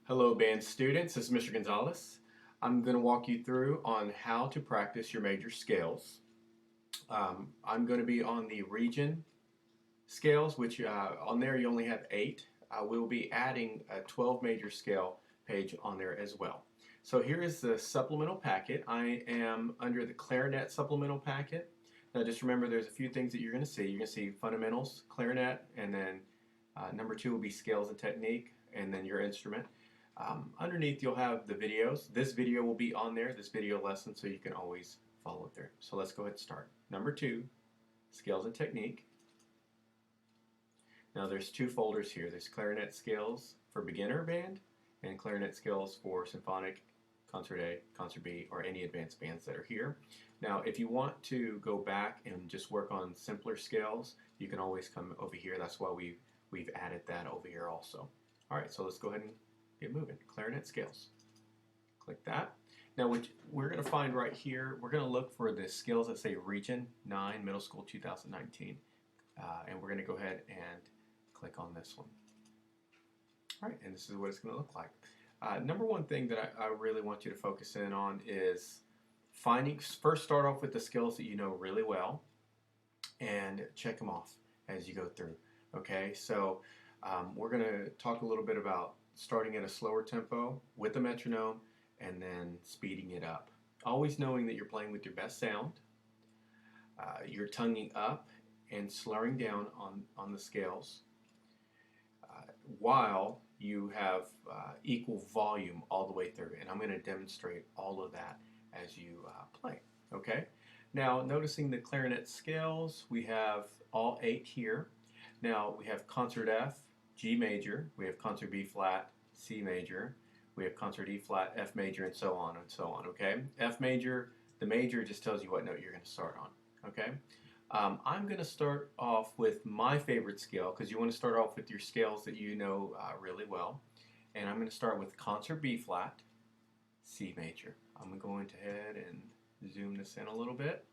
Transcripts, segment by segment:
Hello band students, this is Mr. Gonzalez. I'm going to walk you through on how to practice your major scales. I'm going to be on the region scales, which on there you only have 8. We'll be adding a 12 major scale page on there as well. So here is the supplemental packet. I am under the clarinet supplemental packet. Now just remember there's a few things that you're going to see. You're going to see fundamentals, clarinet, and then number 2 will be scales and technique, and then your instrument. Underneath you'll have the videos. This video will be on there, this video lesson, so you can always follow it there. So let's go ahead and start. Number 2, scales and technique. Now there's 2 folders here. There's clarinet scales for beginner band and clarinet scales for symphonic, concert A, concert B, or any advanced bands that are here. Now if you want to go back and just work on simpler scales, you can always come over here. That's why we've added that over here also. Alright, so let's go ahead and get moving. Clarinet scales. Click that. Now what we're going to find right here, we're going to look for the scales that say Region 9 Middle School 2019. And we're going to go ahead and click on this one. Alright, and this is what it's going to look like. Number one thing that I really want you to focus in on is first start off with the skills that you know really well and check them off as you go through. Okay, so we're going to talk a little bit about starting at a slower tempo with the metronome and then speeding it up. Always knowing that you're playing with your best sound. You're tonguing up and slurring down on the scales while you have equal volume all the way through. And I'm going to demonstrate all of that as you play. Okay? Now, noticing the clarinet scales, we have all 8 here. Now, we have concert F, G major, we have concert B flat, C major, we have concert E flat, F major, and so on, okay? F major, the major just tells you what note you're going to start on, okay? I'm going to start off with my favorite scale, because you want to start off with your scales that you know really well. And I'm going to start with concert B flat, C major. I'm going to go ahead and zoom this in a little bit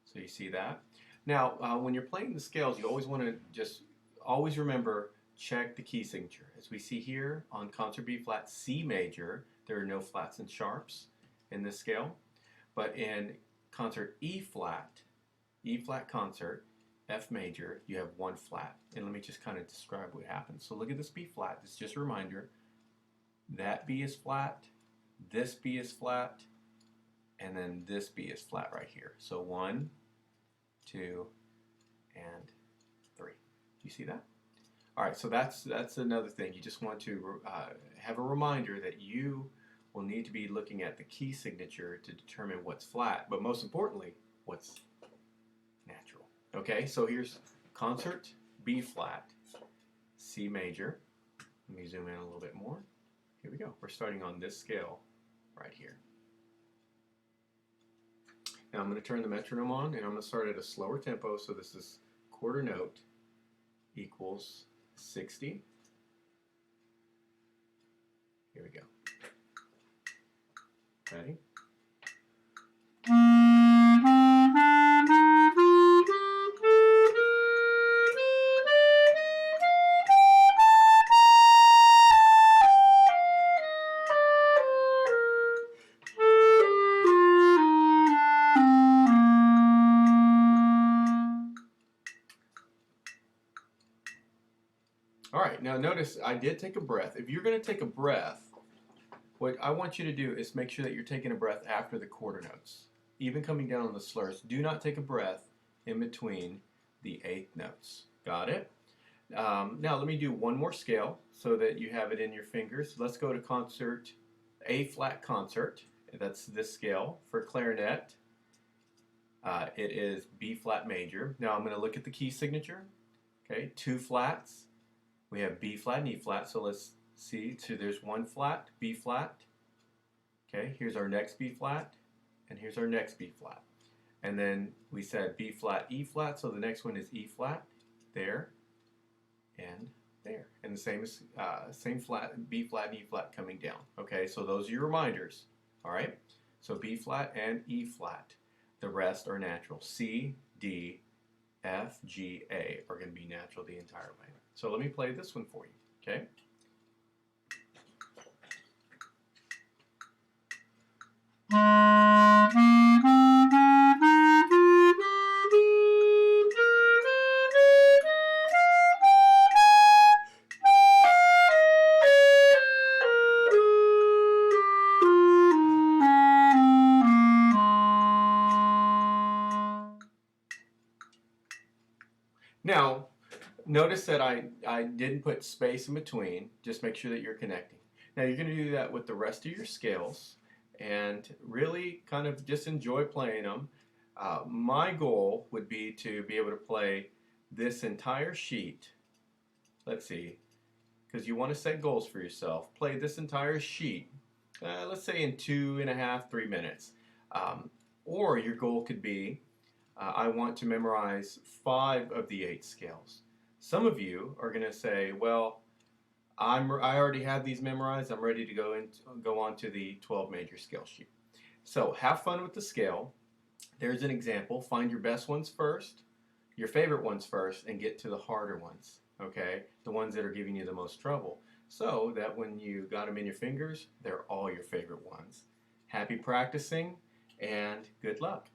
so you see that. Now, when you're playing the scales, you always want to just always remember, check the key signature. As we see here on concert B flat, C major, there are no flats and sharps in this scale. But in concert E flat concert, F major, you have 1 flat. And let me just kind of describe what happens. So look at this B flat. It's just a reminder. That B is flat, this B is flat, and then this B is flat right here. So 1, 2, and 3. Do you see that? All right, so that's another thing. You just want to have a reminder that you will need to be looking at the key signature to determine what's flat, but most importantly, what's natural. Okay, so here's concert B flat, C major. Let me zoom in a little bit more. Here we go. We're starting on this scale right here. Now I'm going to turn the metronome on, and I'm going to start at a slower tempo. So this is quarter note equals 60. Here we go. Ready? All right, now notice I did take a breath. If you're going to take a breath, what I want you to do is make sure that you're taking a breath after the quarter notes. Even coming down on the slurs, do not take a breath in between the 8th notes. Got it? Now let me do one more scale so that you have it in your fingers. Let's go to concert, A flat concert. That's this scale. For clarinet, it is B flat major. Now I'm going to look at the key signature. Okay, 2 flats. We have B flat and E flat, so let's see. So there's 1 flat, B flat. Okay, here's our next B flat, and here's our next B flat. And then we said B flat, E flat, so the next one is E flat, there, and there. And the same flat, B flat and E flat coming down. Okay, so those are your reminders. All right, so B flat and E flat. The rest are natural. C, D, F, G, A are going to be natural the entire way. So let me play this one for you, okay? Notice that I didn't put space in between. Just make sure that you're connecting. Now you're going to do that with the rest of your scales and really kind of just enjoy playing them. My goal would be to be able to play this entire sheet. Let's see, because you want to set goals for yourself. Play this entire sheet, let's say in 2.5, 3 minutes. Or your goal could be, I want to memorize 5 of the 8 scales. Some of you are going to say, well, I already have these memorized. I'm ready to go on to the 12 major scale sheet. So have fun with the scale. There's an example. Find your best ones first, your favorite ones first, and get to the harder ones, okay? The ones that are giving you the most trouble, so that when you got them in your fingers, they're all your favorite ones. Happy practicing, and good luck.